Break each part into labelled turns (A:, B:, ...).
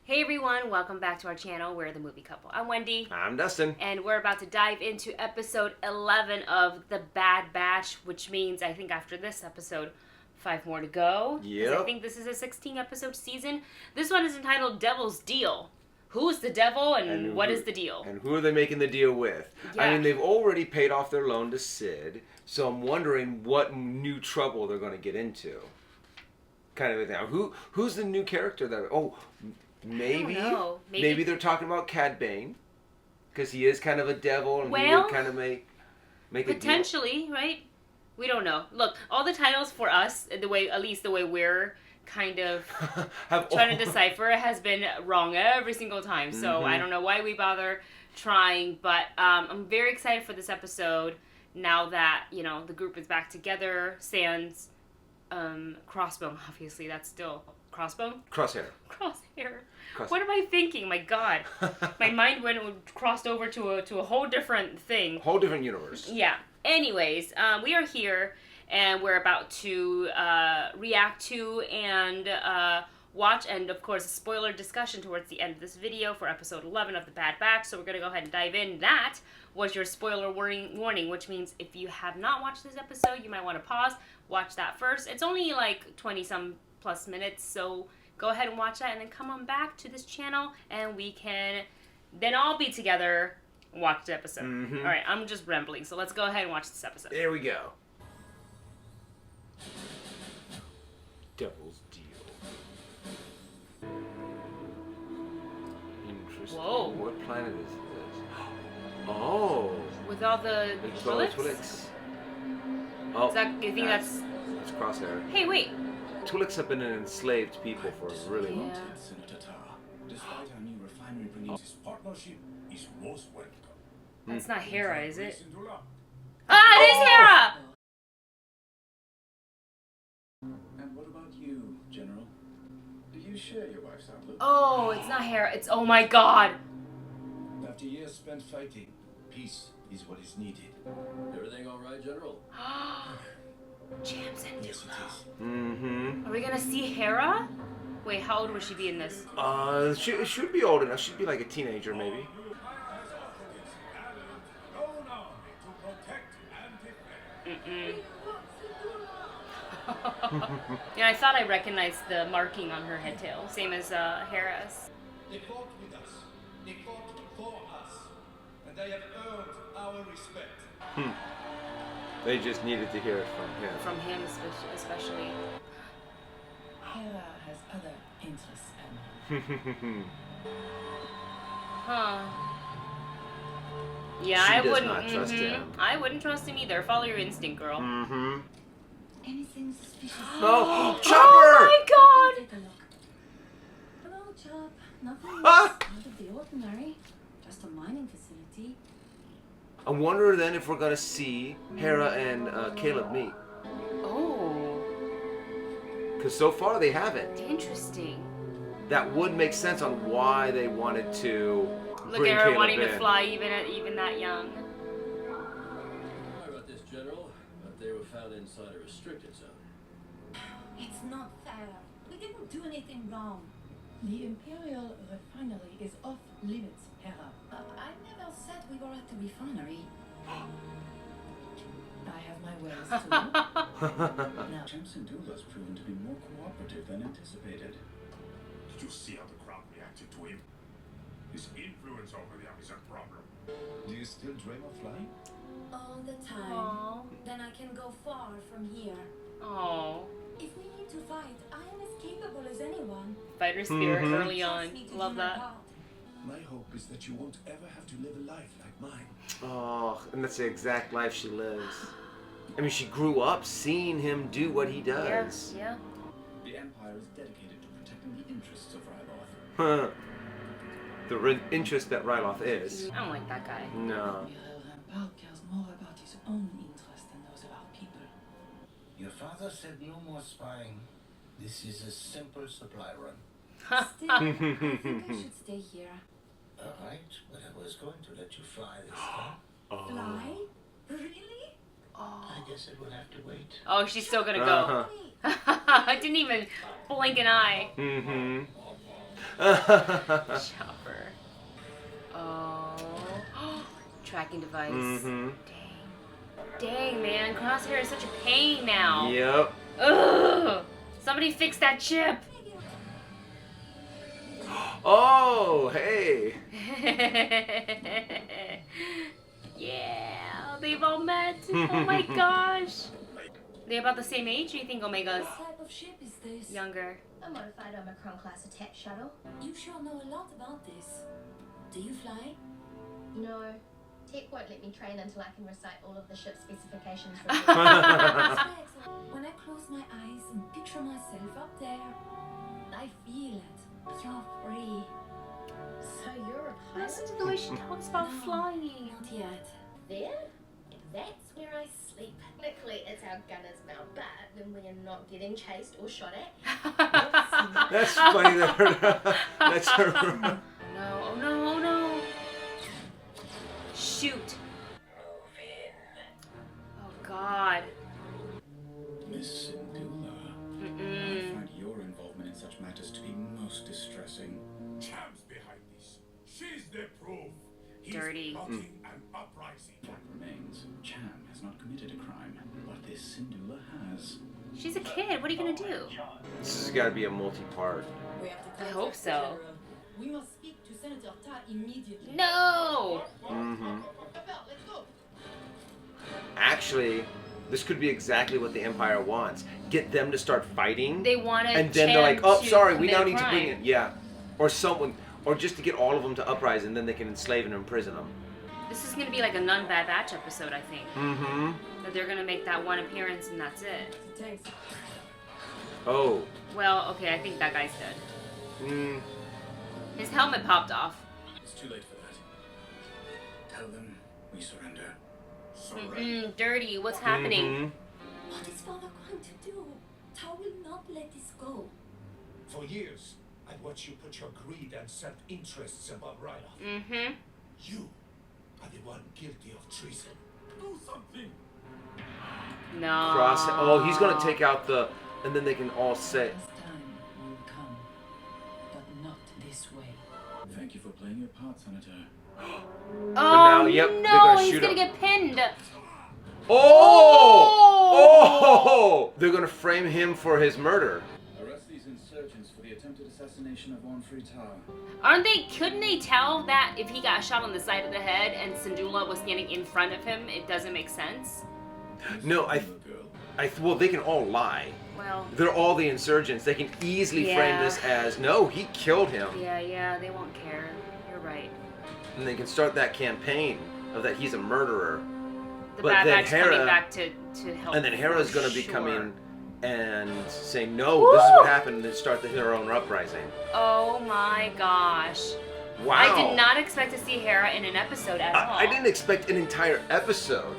A: Hey everyone, welcome back to our channel. We're the Movie Couple. I'm Wendy.
B: I'm Dustin.
A: And we're about to dive into episode 11 of The Bad Batch, which means I think after this episode, 5 more to go.
B: Yep.
A: I think this is a 16 episode season. This one is entitled Devil's Deal. Who's the devil and what is the deal?
B: And who are they making the deal with?
A: Yeah.
B: I mean, they've already paid off their loan to Sid, so I'm wondering what new trouble they're going to get into. Kind of a thing. Who's the new character that... Oh, maybe?
A: I don't know.
B: Maybe they're talking about Cad Bane, because he is kind of a devil, and he would kind of make
A: potentially, right? We don't know. Look, all the titles for us, at least the way we're kind of trying to decipher, has been wrong every single time. So I don't know why we bother trying, but I'm very excited for this episode now that, you know, the group is back together. Sans Crossbone, obviously, that's still... Crossbone?
B: Crosshair.
A: Crosshair. What am I thinking? My God. My mind crossed over to a whole different thing.
B: Whole different universe.
A: Yeah. Anyways, we are here, and we're about to react to and watch, and of course, a spoiler discussion towards the end of this video for episode 11 of The Bad Batch. So we're going to go ahead and dive in. That was your spoiler warning, which means if you have not watched this episode, you might want to pause, watch that first. It's only like 20-some plus minutes, so go ahead and watch that, and then come on back to this channel, and we can then all be together and watch the episode. All right, I'm just rambling, so let's go ahead and watch this episode.
B: There we go. Devil's Deal. Interesting.
A: Whoa.
B: What planet is this? Oh.
A: With all the Twi'leks?
B: Oh,
A: You think that's
B: Crosshair.
A: Hey, wait.
B: Twi'leks have been enslaved people for a really long time.
C: Despite our new refinery bringing this partnership is most welcome.
A: That's not Hera, is it? Ah, it is Hera!
C: And what about you, General? Do you share your wife's outlook?
A: Oh, it's not Hera. It's, oh my God.
C: After years spent fighting, peace is what is needed. Everything all right, General?
A: Jams and
C: Yes, it is.
A: Are we gonna see Hera? Wait, how old would she be in this?
B: She should be old enough. She'd be like a teenager, maybe.
A: Yeah, I thought I recognized the marking on her head tail, same as Hera's.
C: They fought with us. They fought for us. And they have earned our respect.
B: They just needed to hear it from him.
A: From him, especially.
D: Hera has other interests,
A: Huh. Yeah,
B: She
A: I
B: does
A: wouldn't.
B: not trust him.
A: I wouldn't trust him either. Follow your instinct, girl.
D: Anything suspicious?
B: Oh, Chopper!
A: Oh my God!
D: Take a look. Hello, Chop. Nothing
B: Ah!
D: out of the ordinary. Just a mining facility.
B: I wonder then if we're gonna see Hera and Caleb meet.
A: Oh,
B: Because so far they haven't.
A: interesting.
B: That would make sense on why they wanted to
A: Look
B: bring
A: at her
B: Caleb
A: wanting
B: in.
A: to fly even that young.
E: Sorry about this, General, but they were found inside a restricted zone.
D: It's not fair. We didn't do anything wrong. The Imperial refinery is off limits, Hera. I never said we were at the refinery. I have my ways too. Now,
C: Jensen Dula's proven to be more cooperative than anticipated. Did you see how the crowd reacted to him? His influence over them is a problem. Do you still dream of flying?
D: all the time.
A: Aww.
D: Then I can go far from here.
A: Aww.
D: If we need to fight, I am as capable as anyone.
A: Fighter spirit early on.
D: Trust me to
A: Love
D: do my
A: that.
D: part.
C: My hope is that you won't ever have to live a life like mine.
B: Oh, and that's the exact life she lives. I mean, she grew up seeing him do what he does.
A: Yeah.
C: The Empire is dedicated to protecting the interests of Ryloth.
B: Huh. The interest that Ryloth is.
A: I don't like that guy.
B: No.
D: Rampart cares more about his own interests than those of our people.
F: Your father said no more spying. This is a simple supply run.
D: Still, I think I should stay here.
F: All right, but I was going to let you fly this time.
D: Fly? Really?
F: I guess it will have to wait.
A: Oh, she's still gonna go.
B: Uh-huh.
A: I didn't even blink an eye.
B: Mm-hmm.
A: Chopper. Oh. Tracking device.
B: Mm-hmm.
A: Dang, man. Crosshair is such a pain now.
B: Yep.
A: Ugh. Somebody fix that chip.
B: Oh, hey.
A: Yeah, they've all met. Oh my gosh. They about the same age, or you think Omega's
D: What type of ship is this?
A: younger?
G: A modified Omicron-class attack shuttle.
D: You sure know a lot about this. Do you fly?
G: No. Tech won't let me train until I can recite all of the ship specifications from
D: When I close my eyes and picture myself up there, I feel it. You're free.
G: So you're a
A: Listen
G: pilot?
A: to the way she talks about
D: No.
A: flying.
D: Not yet.
G: There? That's where I sleep. Technically, it's our gunner's mount, but when we are not getting chased or shot at,
B: That's funny that her. That's her.
A: No, oh no, oh no. Shoot. Oh God.
C: Miss Syndulla, I
A: Mm-mm.
C: find your involvement in such matters to be most distressing.
H: Cham's behind this. She's the proof. He's
A: Dirty.
H: plotting an uprising.
C: Fact remains, Cham has not committed a crime, but this Syndulla has.
A: She's a kid. What are you gonna do?
B: This has got to be a multi-part.
D: We have to
A: I
D: contact
A: hope
D: the
A: so.
D: general. We must speak to Senator Ta immediately.
A: No.
B: Mm-hmm.
D: Let's go.
B: Actually, this could be exactly what the Empire wants. Get them to start fighting.
A: They want to.
B: And then they're like, oh, sorry, we now need to bring
A: it.
B: in, yeah. Or someone, or just to get all of them to uprise, and then they can enslave and imprison them.
A: This is gonna be like a Nun Bad Batch episode, I think.
B: Mm-hmm.
A: That they're gonna make that one appearance and that's it.
D: Thanks.
B: Oh.
A: Well, okay, I think that guy's dead.
B: Mm.
A: His helmet popped off.
C: It's too late for that. Tell them we surrender.
A: Mm-mm, dirty. What's happening?
B: Mhm.
D: What is Father going to do? Ta will not let this go.
H: For years, I've watched you put your greed and self-interests above Ryloth.
A: Mm-hmm.
H: You are the one guilty of treason. Do something.
A: No.
B: Cross. Oh, he's gonna take out the, and then they can all say.
D: This time will come, but not this way.
C: Thank you for playing your part, Senator.
A: Oh
B: now, yep, they're
A: no!
B: gonna
A: He's
B: shoot
A: gonna
B: him.
A: get pinned.
B: Oh! They're gonna frame him for his murder.
C: Arrest these insurgents for the attempted assassination of One Free Tower.
A: Aren't they? Couldn't they tell that if he got shot on the side of the head and Syndulla was standing in front of him, it doesn't make sense?
B: No,
C: Girl.
B: well, they can all lie.
A: Well,
B: They're all the insurgents. They can easily frame
A: Yeah.
B: this as, no, he killed him.
A: yeah, they won't care. You're right.
B: And they can start that campaign of that he's a murderer.
A: The
B: But
A: Bad
B: then
A: Batch
B: Hera-
A: coming back to help.
B: And then Hera's
A: for
B: going to be
A: sure.
B: coming and saying, no, this is what happened, and then start her own uprising.
A: Oh my gosh.
B: Wow.
A: I did not expect to see Hera in an episode at all.
B: I didn't expect an entire episode.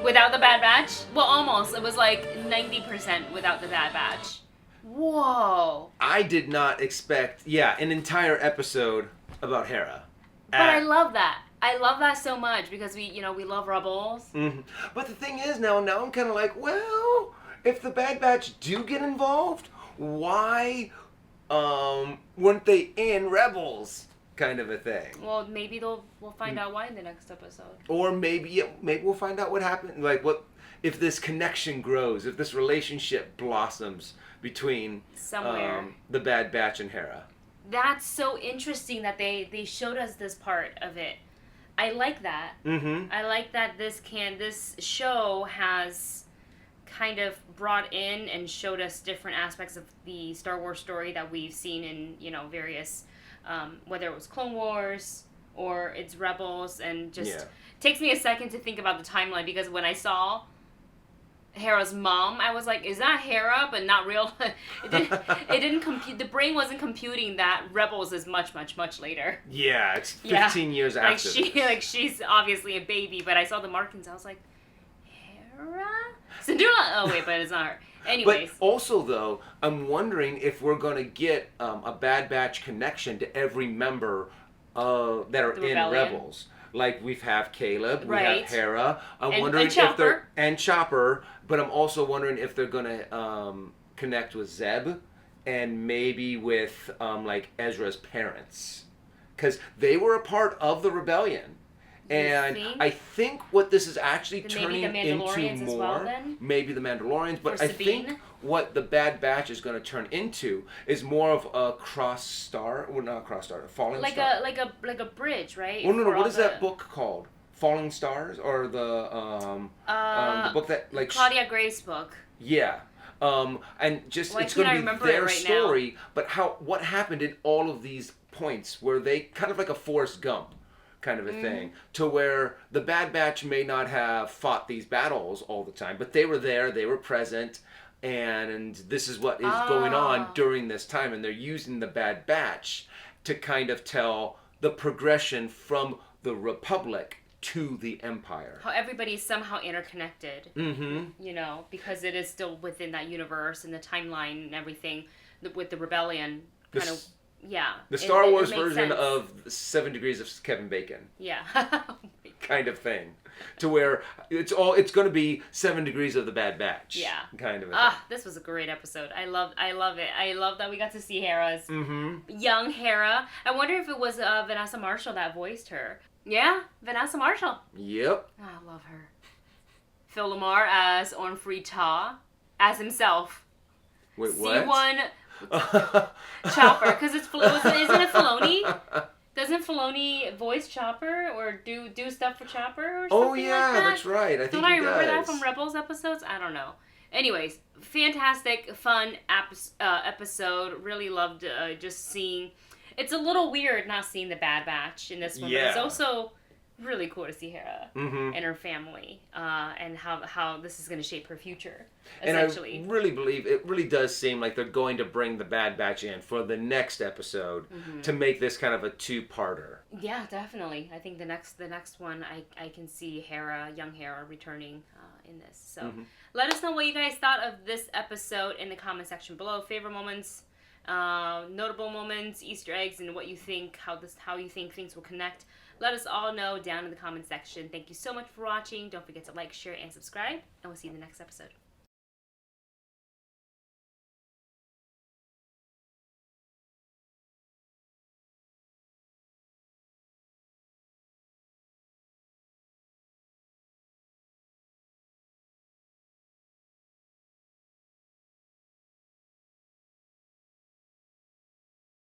A: Without the Bad Batch? Well, almost. It was like 90% without the Bad Batch. Whoa.
B: I did not expect, an entire episode about Hera.
A: But I love that. I love that so much because we love Rebels.
B: Mhm. But the thing is, now I'm kind of like, well, if the Bad Batch do get involved, why weren't they in Rebels? Kind of a thing.
A: Well, maybe we'll find out why in the next episode.
B: Or maybe we'll find out what happened. Like, what if this connection grows? If this relationship blossoms between
A: Somewhere.
B: the Bad Batch and Hera.
A: That's so interesting that they showed us this part of it. I like that.
B: Mm-hmm.
A: I like that this show has kind of brought in and showed us different aspects of the Star Wars story that we've seen in, various, whether it was Clone Wars or it's Rebels, and just takes me a second to think about the timeline, because when I saw Hera's mom, I was like, is that Hera? But not real. It didn't compute. The brain wasn't computing that Rebels is much, much, much later.
B: Yeah, it's 15 years after.
A: She's obviously a baby, but I saw the markings. I was like, Hera? Syndulla? Oh wait, but it's not her. Anyways.
B: But also, though, I'm wondering if we're going to get a Bad Batch connection to every member that are
A: The
B: in
A: Rebellion.
B: Rebels. Like, we have Caleb, we
A: Right.
B: have Hera. I'm
A: And
B: wondering if
A: Chopper.
B: they're Chopper, but I'm also wondering if they're going to connect with Zeb and maybe with like Ezra's parents, because they were a part of the rebellion. And I think what this is actually
A: then
B: turning
A: maybe the Mandalorians
B: into
A: as
B: more,
A: well, then?
B: maybe the Mandalorians, but I think
A: Sabine?
B: what the Bad Batch is going to turn into is more of a cross star, well, not a cross star, a falling star.
A: Like a bridge, right?
B: Well, no,
A: For
B: what
A: all
B: is that book called? Falling Stars, or the book that like
A: Claudia Gray's book.
B: Yeah. And just
A: Well,
B: it's going to be
A: remember
B: their
A: it right
B: story, but what happened in all of these points where they kind of like a Forrest Gump kind of a thing, to where the Bad Batch may not have fought these battles all the time, but they were there, they were present, and this is what is going on during this time, and they're using the Bad Batch to kind of tell the progression from the Republic to the Empire.
A: How everybody's somehow interconnected.
B: Mm-hmm.
A: You know, because it is still within that universe and the timeline and everything with the rebellion. Kind of, yeah.
B: The Star Wars
A: makes
B: version
A: sense.
B: of 7 Degrees of Kevin Bacon.
A: Yeah.
B: Kind of thing. To where it's going to be 7 Degrees of the Bad Batch.
A: Yeah.
B: Kind of a thing.
A: This was a great episode. I love it. I love that we got to see Hera's young Hera. I wonder if it was Vanessa Marshall that voiced her. Yeah, Vanessa Marshall.
B: Yep.
A: Oh, I love her. Phil Lamar as Ornfree Ta, as himself.
B: Wait, what?
A: C1 Chopper, because isn't it Filoni? Doesn't Filoni voice Chopper or do stuff for Chopper or something like that?
B: That's right. I think
A: Don't I remember that
B: does.
A: from Rebels episodes? I don't know. Anyways, fantastic, fun episode. Really loved just seeing. It's a little weird not seeing the Bad Batch in this one, but it's also really cool to see Hera and her family and how this is going to shape her future, essentially.
B: And I really believe it really does seem like they're going to bring the Bad Batch in for the next episode to make this kind of a two-parter.
A: Yeah, definitely. I think the next one I can see young Hera returning in this. So let us know what you guys thought of this episode in the comment section below. Favorite moments, notable moments, Easter eggs, and what you think, how you think things will connect. Let us all know down in the comment section. Thank you so much for watching. Don't forget to like, share, and subscribe, and we'll see you in the next episode.